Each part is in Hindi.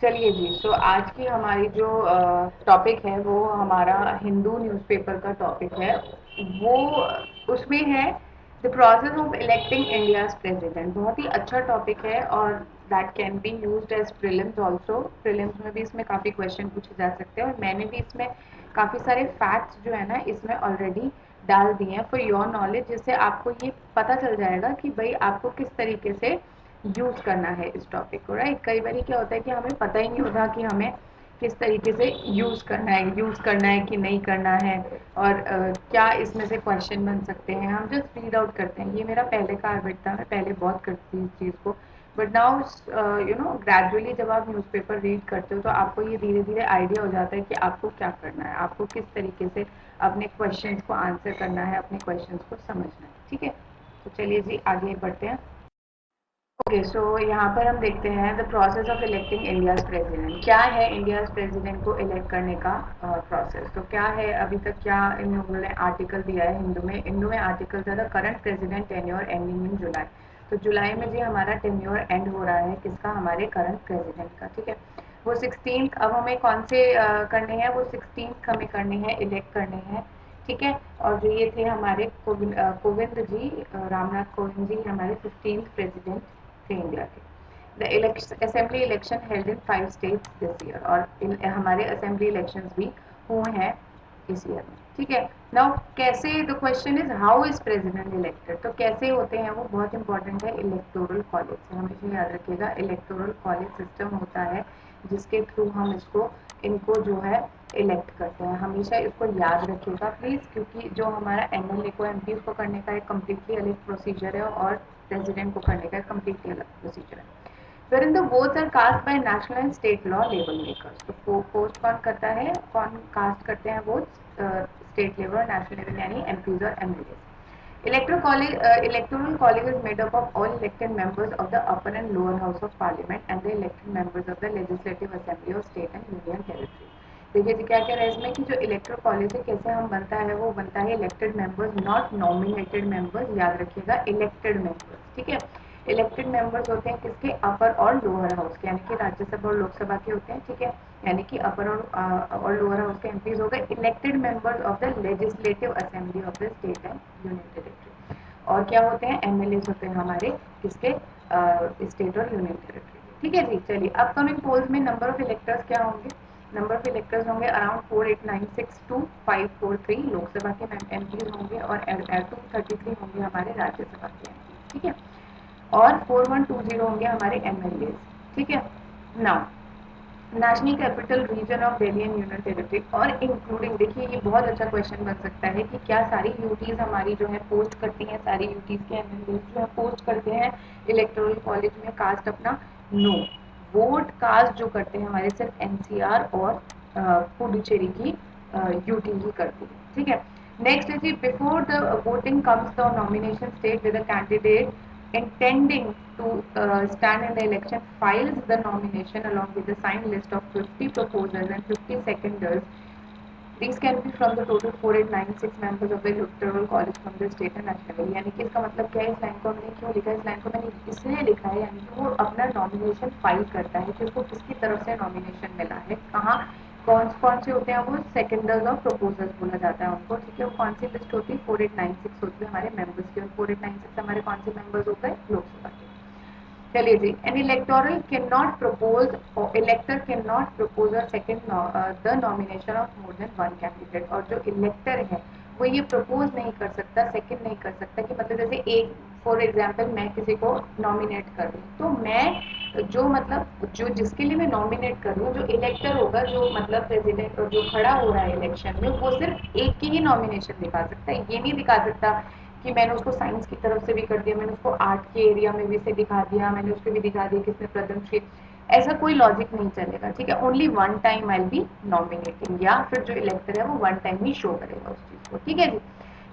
चलिए जी, सो आज की हमारी जो टॉपिक है वो हमारा हिंदू न्यूज़पेपर का टॉपिक है। वो उसमें है the process of electing India's president. बहुत ही अच्छा टॉपिक है और that can be used as prelims also. Prelims में भी इसमें काफ़ी क्वेश्चन पूछे जा सकते हैं और मैंने भी इसमें काफ़ी सारे फैक्ट्स जो है ना इसमें ऑलरेडी डाल दिए हैं फॉर योर नॉलेज, जिससे आपको ये पता चल जाएगा कि भाई आपको किस तरीके से यूज़ करना है इस टॉपिक को, राइट। कई बार क्या होता है कि हमें पता ही नहीं होता कि हमें किस तरीके से यूज़ करना है कि नहीं करना है, और क्या इसमें से क्वेश्चन बन सकते हैं। हम जस्ट रीड आउट करते हैं। ये मेरा पहले का हैबिट था, मैं पहले बहुत करती थी इस चीज़ को, but now you know gradually जब आप न्यूज़पेपर रीड करते हो तो आपको ये धीरे धीरे आइडिया हो जाता है कि आपको क्या करना है, आपको किस तरीके से अपने क्वेश्चंस को आंसर करना है, अपने क्वेश्चंस को समझना है। ठीक है, तो चलिए जी आगे बढ़ते हैं। ओके, सो यहाँ पर हम देखते हैं the process of electing India's president. क्या है इंडियाज प्रेसिडेंट को इलेक्ट करने का प्रोसेस। तो क्या है, अभी तक क्या इन लोगों ने आर्टिकल दिया है हिंदू में आर्टिकल था the current president tenure ending in July. तो जुलाई में जी हमारा टेन्योर एंड हो रहा है, किसका, हमारे करंट प्रेसिडेंट का। ठीक है, वो 16th अब हमें कौन से करने हैं, वो 16th हमें करने हैं, इलेक्ट करने हैं। ठीक है, और जो ये थे हमारे कोविंद जी, रामनाथ कोविंद जी हमारे 15th प्रेसिडेंट थे इंडिया के। The election assembly election held in 5 states this year, और हमारे असेंबली इलेक्शंस भी हुए हैं इस ईयर में। ठीक है, नाउ कैसे, the question is how is president elected. तो कैसे होते हैं वो बहुत इंपॉर्टेंट है, इलेक्टोरल कॉलेज से। हमेशा याद रखिएगा, इलेक्टोरल कॉलेज सिस्टम होता है जिसके थ्रू हम इनको जो है इलेक्ट करते हैं। हमेशा इसको याद रखिएगा प्लीज़, क्योंकि जो हमारा एमएलए को एमपी को करने का एक कम्प्लीटली अलग प्रोसीजर है और प्रेसिडेंट को करने का एक कम्प्लीटली अलग प्रोसीजर है। wherein the votes are cast by national and state law label makers। तो पोस्ट कौन करता है, कौन कास्ट करते हैं वोट्स, स्टेट लेवल और नेशनल लेवल यानी एमपीज और MLA. Electoral college is made up of all elected members of the upper and lower house of parliament and the elected members of the legislative assembly of state and union territory। देखिए जी क्या क्या है इसमें कि जो इलेक्टोरल कॉलेज है कैसे हम बनता है, वो बनता है elected members, not nominated members. याद रखिएगा, इलेक्टेड मेंबर्स। ठीक है, इलेक्टेड मेंबर्स होते हैं किसके, अपर और लोअर हाउस के, यानी कि राज्यसभा और लोकसभा के होते हैं। ठीक है, यानी कि अपर और लोअर हाउस के एमपीज हो गए। Elected members of the legislative assembly of the state and union territory. और क्या होते हैं, एमएलए होते हैं हमारे किसके, स्टेट और यूनियन टेरिटरी। ठीक है जी, चलिए अपकमिंग पोल्स में नंबर ऑफ इलेक्टर्स क्या होंगे, नंबर ऑफ इलेक्टर्स होंगे अराउंड 4896 टू 543 लोकसभा के एमपीज होंगे और 233 होंगे हमारे राज्यसभा के एमपीज। ठीक है, और 4120 होंगे हमारे एमएलए। ठीक है, now national capital region of Delhi and union territory और इंक्लूडिंग, देखिए ये बहुत अच्छा क्वेश्चन बन सकता है कि क्या सारी यूटीज हमारी जो है पोस्ट करती हैं, सारी यूटीज के एमएलए जो है पोस्ट करते हैं इलेक्टोरल कॉलेज में कास्ट अपना। नो, वोट कास्ट जो करते हैं हमारे सिर्फ एनसीआर और पुडुचेरी की यूटी ही करती है। ठीक है, नेक्स्ट है जी, before the voting comes the nomination state with the candidate intending to stand in the election files the nomination along with the signed list of 50 proposers and 50 seconders। These can be from the total 4896 members of the electoral college from the state and national level। यानी कि इसका मतलब क्या है, इस लाइन को हमने क्यों लिखा है, इस लाइन को मैंने इसलिए लिखा है यानी कि वो अपना नॉमिनेशन फाइल करता है कि उसको किसकी तरफ से नॉमिनेशन मिला है, कहाँ, कौन कौन से होते हैं वो, सेकेंडर्स और प्रपोजर्स बोला जाता है उनको। ठीक है, वो कौन सी लिस्ट होती है, 4896 होती है हमारे मेंबर्स की, और 4896 हमारे कौन से मेंबर्स होते हैं, लोकसभा के। चलिए जी, an electoral can not propose, elector can not propose और second the nomination of more than one candidate. और जो इलेक्टर है वो ये प्रपोज नहीं कर सकता, सेकेंड नहीं कर सकता, कि मतलब जैसे एक फॉर एग्जाम्पल मैं किसी को नॉमिनेट कर रही हूँ, तो मैं जो मतलब जो जिसके लिए मैं नॉमिनेट कर रही हूँ, जो इलेक्टर होगा, जो मतलब प्रेसिडेंट और जो खड़ा हो रहा है इलेक्शन में, वो सिर्फ एक की ही नॉमिनेशन दिखा सकता है। ये नहीं दिखा सकता कि मैंने उसको साइंस की तरफ से भी कर दिया, मैंने उसको आर्ट के एरिया में भी से दिखा दिया, मैंने उसको भी दिखा दिया किसने प्रथम श्री। ऐसा कोई लॉजिक नहीं चलेगा। ठीक है, only one time I be nominating, या फिर जो इलेक्टर है वो वन टाइम ही शो करेगा उस चीज को। ठीक है जी,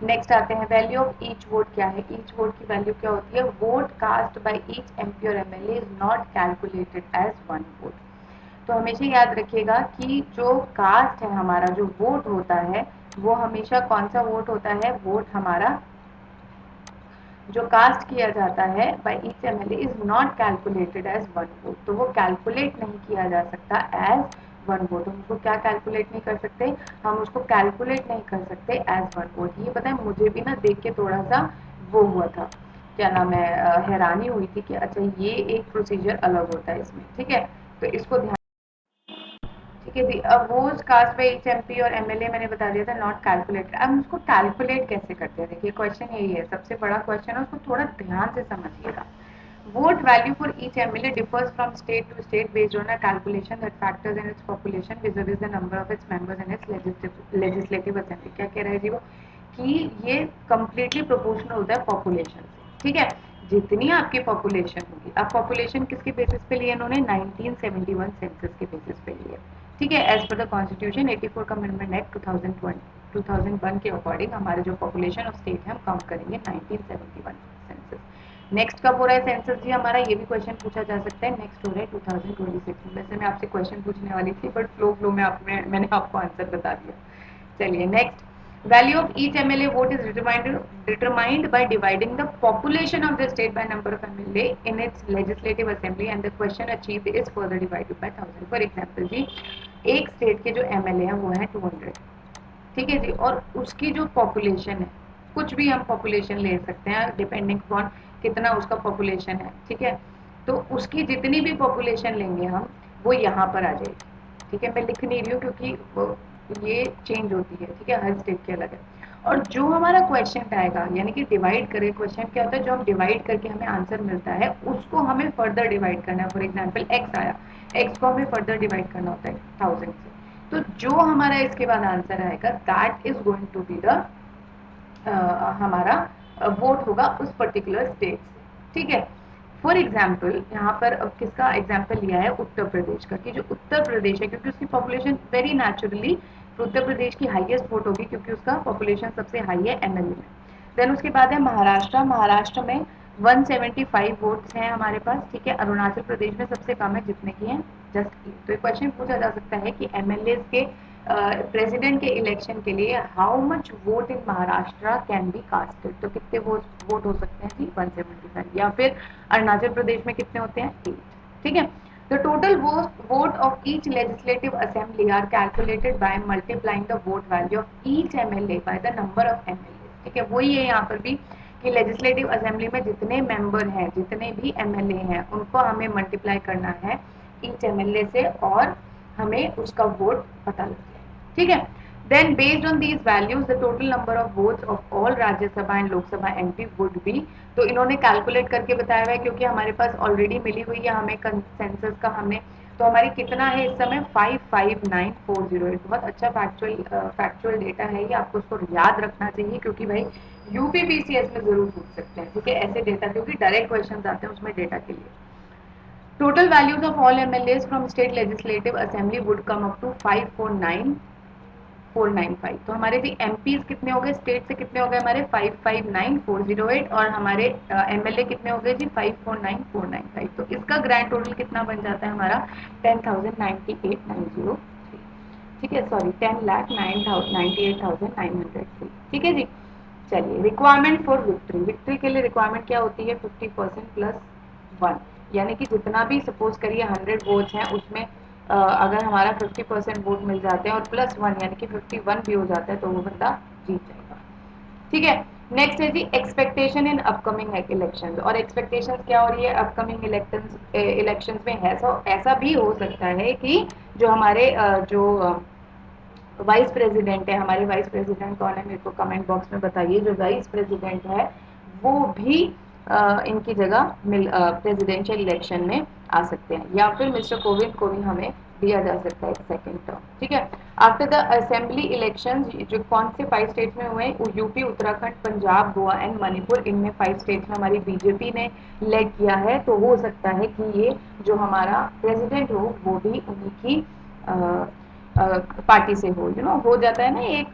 नेक्स्ट आते हैं, वैल्यू ऑफ ईच वोट क्या है। ईच वोट की वैल्यू क्या होती है, vote cast by each MP और MLA is not calculated as one vote. तो हमेशा याद रखिएगा कि जो कास्ट है हमारा, जो वोट होता है वो हमेशा कौन सा वोट होता है, वोट हमारा जो कास्ट किया जाता है by each MLA is not calculated as one vote. तो वो कैलकुलेट नहीं किया जा सकता एज वन वोट। हम उसको क्या कैलकुलेट नहीं कर सकते, हम उसको कैलकुलेट नहीं कर सकते एज वन वोट। ये पता है मुझे भी ना देख के थोड़ा सा वो हुआ था, क्या नाम है, हैरानी हुई थी कि अच्छा ये एक प्रोसीजर अलग होता है इसमें। ठीक है, तो इसको ध्यान, ठीक है जी। अब वो कास्ट बाई एच एमपी और एमएलए मैंने बता दिया था नॉट कैलकुलेटेड। अब हम उसको कैलकुलेट कैसे करते हैं, देखिए क्वेश्चन यही है, सबसे बड़ा क्वेश्चन है, उसको थोड़ा ध्यान से समझिएगा। Vote value for each MLA differs from state to state based on a calculation that factors in its population vis-a-vis the number of its members in its legislative assembly। क्या कह रहा है जी वो, कि ये completely proportional होता है population से। ठीक है, जितनी आपकी population होगी, अब population किसके basis पे लिए इन्होंने, 1971 सेंसस के basis पे लिए। ठीक है, एज पर द कॉन्स्टिट्यूशन 84 का अमेंडमेंट एक्ट 2001 के अकॉर्डिंग हमारे जो पॉपुलेशन ऑफ स्टेट है हम काउंट करेंगे 1971 सेंसस। नेक्स्ट कब हो रहा है सेंसस जी हमारा, ये भी क्वेश्चन पूछा जा सकता है। नेक्स्ट हो रहा है 2026 में। वैसे मैं आपसे क्वेश्चन पूछने वाली थी बट फ्लो में मैंने आपको आंसर बता दिया। चलिए next, value of each MLA vote is determined by dividing the population of the state by number of MLA in its legislative assembly and the question achieved is further divided by 1000। For example जी, एक स्टेट के जो MLA हैं वो है 200, ठीक है जी, और उसकी जो पॉपुलेशन है, कुछ भी हम पॉपुलेशन ले सकते हैं डिपेंडिंग अपॉन कितना उसका पॉपुलेशन है। ठीक है, तो उसकी जितनी भी पॉपुलेशन लेंगे हम वो यहाँ पर आ जाएगी। ठीक है, मैं लिख नहीं रही हूँ क्योंकि ये चेंज होती है। ठीक है, हर स्टेट के अलग है। और जो हमारा क्वेश्चन आएगा यानी कि डिवाइड करे, क्वेश्चन क्या होता है, जो हम डिवाइड करके हमें आंसर मिलता है उसको हमें फर्दर डिवाइड करना है। फॉर एग्जाम्पल एक्स आया, एक्स को हमें फर्दर डिवाइड करना होता है 1000 से। तो जो हमारा इसके बाद आंसर आएगा that is going to be the हमारा वोट होगा उस पर्टिकुलर स्टेट से। ठीक है, फॉर एग्जाम्पल यहाँ पर अब किसका एग्जाम्पल लिया है, उत्तर प्रदेश का, कि जो उत्तर प्रदेश है क्योंकि उसकी population very naturally Uttar Pradesh की हाईएस्ट वोट होगी क्योंकि उसका पॉपुलेशन सबसे हाई है एमएलए में। देन उसके बाद है महाराष्ट्र, महाराष्ट्र में 175 वोट्स हैं हमारे पास। ठीक है, अरुणाचल प्रदेश में सबसे कम है जितने की हैं जस्ट 8। तो एक क्वेश्चन पूछा जा सकता है कि एमएलए के प्रेसिडेंट के इलेक्शन के लिए how much vote in Maharashtra can be casted. तो कितने वोट हो सकते हैं जी, 175। या फिर अरुणाचल प्रदेश में कितने होते हैं, 8। ठीक है, the total vote of each legislative assembly are calculated by multiplying the vote value of each MLA by the number of MLA। ठीक है, वही है यहाँ पर भी कि लेजिस्लेटिव असेंबली में जितने मेंबर हैं, जितने भी एमएलए हैं, उनको हमें मल्टीप्लाई करना है ईच एमएलए से और हमें उसका वोट पता लग जाए। ठीक है, then based on these values the total number of votes of all राज्य सभा and Lok Sabha MP would be। तो इन्होंने कैलकुलेट करके बताया हुआ है क्योंकि हमारे पास ऑलरेडी मिली हुई है हमें कंसेंसस का हमें। तो हमारी कितना है इस समय 559408। बहुत अच्छा फैक्चुअल डेटा है ये, आपको उसको याद रखना चाहिए क्योंकि भाई यूपीपीसीएस में जरूर पूछ सकते हैं। ठीक है, ऐसे डेटा क्योंकि डायरेक्ट क्वेश्चन आते हैं उसमें डेटा के लिए। Total values of all MLAs from state legislative assembly would come up to 549495। तो हमारे भी एमपीज कितने हो गए, स्टेट से कितने हो गए हमारे 559408 और हमारे एमएलए कितने हो गए जी 549495। तो इसका ग्रैंड टोटल कितना बन जाता है हमारा 10,98,903। ठीक है, सॉरी 10,98,903। ठीक है जी, चलिए रिक्वायरमेंट फॉर विक्ट्री, विक्ट्री के लिए रिक्वायरमेंट क्या होती है, 50% प्लस 1। यानी कि जितना भी सपोज करिए 100 वोट्स हैं उसमें अगर हमारा 50% वोट मिल जाते हैं और प्लस 1 यानी कि 51 भी हो जाता है तो वो बंदा जीत जाएगा। ठीक है, नेक्स्ट है जी एक्सपेक्टेशन इन अपकमिंग इलेक्शंस। और एक्सपेक्टेशंस क्या हो रही है अपकमिंग इलेक्शंस में है, ऐसा भी हो सकता है कि जो हमारे जो वाइस प्रेसिडेंट है, हमारे वाइस प्रेसिडेंट कौन है मेरे को कमेंट बॉक्स में बताइए। जो वाइस प्रेसिडेंट है वो भी इनकी जगह प्रेसिडेंशियल इलेक्शन में आ सकते हैं या फिर मिस्टर कोविंद को भी हमें दिया जा सकता है सेकेंड टर्म। ठीक है, आफ्टर द असेंबली इलेक्शन जो कौन से 5 स्टेट्स में हुए, यूपी, उत्तराखंड, पंजाब, गोवा एंड मणिपुर, इनमें 5 स्टेट्स में हमारी बीजेपी ने लेड किया है। तो हो सकता है कि ये जो हमारा प्रेसिडेंट हो वो भी उन्हीं की पार्टी से हो, हो जाता है ना एक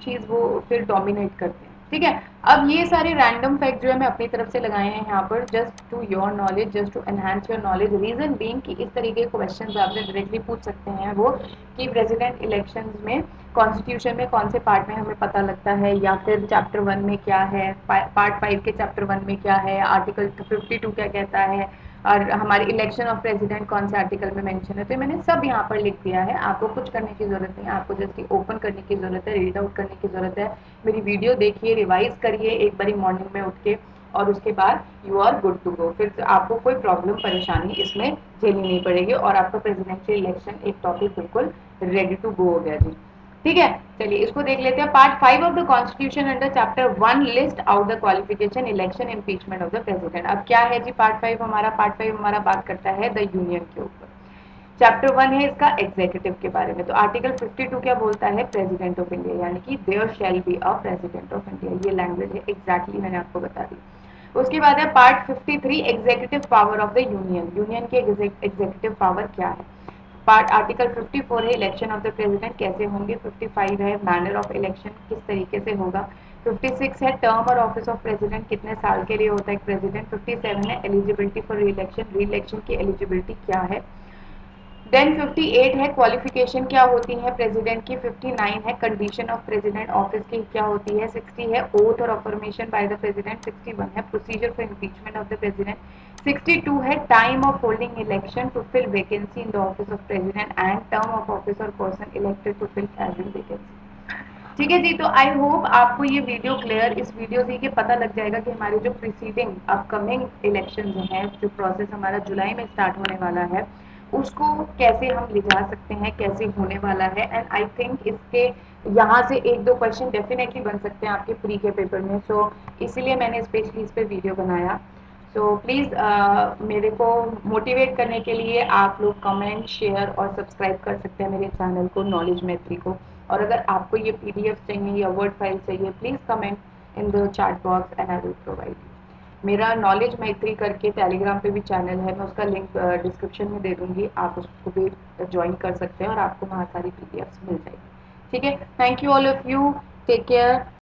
चीज वो फिर डोमिनेट करते हैं। ठीक है। अब ये सारे रैंडम फैक्ट जो है मैं अपनी तरफ से लगाए हैं यहाँ पर, just to your knowledge, just to enhance your knowledge. Reason being कि इस तरीके के क्वेश्चंस आपसे डायरेक्टली पूछ सकते हैं वो, कि प्रेसिडेंट इलेक्शंस में कॉन्स्टिट्यूशन में कौन से पार्ट में हमें पता लगता है, या फिर चैप्टर 1 में क्या है, पार्ट 5 के चैप्टर 1 में क्या है, आर्टिकल 52 क्या कहता है, और हमारे इलेक्शन ऑफ प्रेसिडेंट कौन से आर्टिकल में मेंशन है। तो मैंने सब यहाँ पर लिख दिया है, आपको कुछ करने की जरूरत नहीं है, आपको जस्ट ओपन करने की जरूरत है, रीड आउट करने की जरूरत है, मेरी वीडियो देखिए, रिवाइज करिए एक बारी मॉर्निंग में उठ के, और उसके बाद you are good to go. फिर आपको कोई प्रॉब्लम परेशानी इसमें झेलनी नहीं पड़ेगी, और आपका प्रेसिडेंशियल इलेक्शन एक टॉपिक बिल्कुल रेडी टू गो हो गया जी। ठीक है, चलिए इसको देख लेते हैं। Part 5 of the constitution under chapter 1 list out the qualification election impeachment of the president. अब क्या है जी पार्ट 5 हमारा? पार्ट 5 हमारा बात करता है द यूनियन के ऊपर। चैप्टर 1 है इसका एग्जीक्यूटिव के बारे में। तो आर्टिकल 52 क्या बोलता है? प्रेसिडेंट ऑफ इंडिया, यानी कि there shall be a president of India. ये लैंग्वेज है, एग्जैक्टली मैंने आपको बता दी। उसके बाद है part 53 executive power of the union. Union के एग्जीक्यूटिव पावर क्या है? पार्ट आर्टिकल 54 है इलेक्शन ऑफ द प्रेसिडेंट कैसे होंगे। 55 है मैनर ऑफ इलेक्शन, किस तरीके से होगा। 56 है टर्म और ऑफिस ऑफ प्रेसिडेंट, कितने साल के लिए होता है प्रेसिडेंट। 57 है एलिजिबिलिटी फॉर री इलेक्शन, री इलेक्शन की एलिजिबिलिटी क्या है। देन 58 है क्वालिफिकेशन क्या होती है प्रेसिडेंट की। 59 है कंडीशन ऑफ प्रेसिडेंट ऑफिस की क्या होती है। 60 है ओथ और अफर्मेशन बाय द प्रेसिडेंट। 61 है procedure for impeachment of the president. 62 है time of holding election to fill vacancy in the office of president and term of office और person elected to fill every vacancy. ठीक है जी, तो आई होप आपको ये वीडियो क्लियर, इस वीडियो से ये पता लग जाएगा कि हमारे जो प्रीसीडिंग अपकमिंग इलेक्शन हैं, जो प्रोसेस हमारा जुलाई में स्टार्ट होने वाला है, उसको कैसे हम ले जा सकते हैं, कैसे होने वाला है। एंड आई थिंक इसके यहाँ से एक दो क्वेश्चन डेफिनेटली बन सकते हैं आपके प्री के पेपर में। सो इसीलिए मैंने स्पेशली इस पर वीडियो बनाया। सो प्लीज़ मेरे को मोटिवेट करने के लिए आप लोग कमेंट, शेयर और सब्सक्राइब कर सकते हैं मेरे चैनल को, नॉलेज मैत्री को। और अगर आपको ये पीडीएफ चाहिए या वर्ड फाइल चाहिए, please comment in the chat box and I will provide you. मेरा नॉलेज मैत्री करके टेलीग्राम पे भी चैनल है, मैं उसका लिंक डिस्क्रिप्शन में दे दूंगी, आप उसको भी ज्वाइन कर सकते हैं और आपको वहाँ सारी पीडीएफ्स मिल जाएगी। ठीक है, thank you all of you, take care.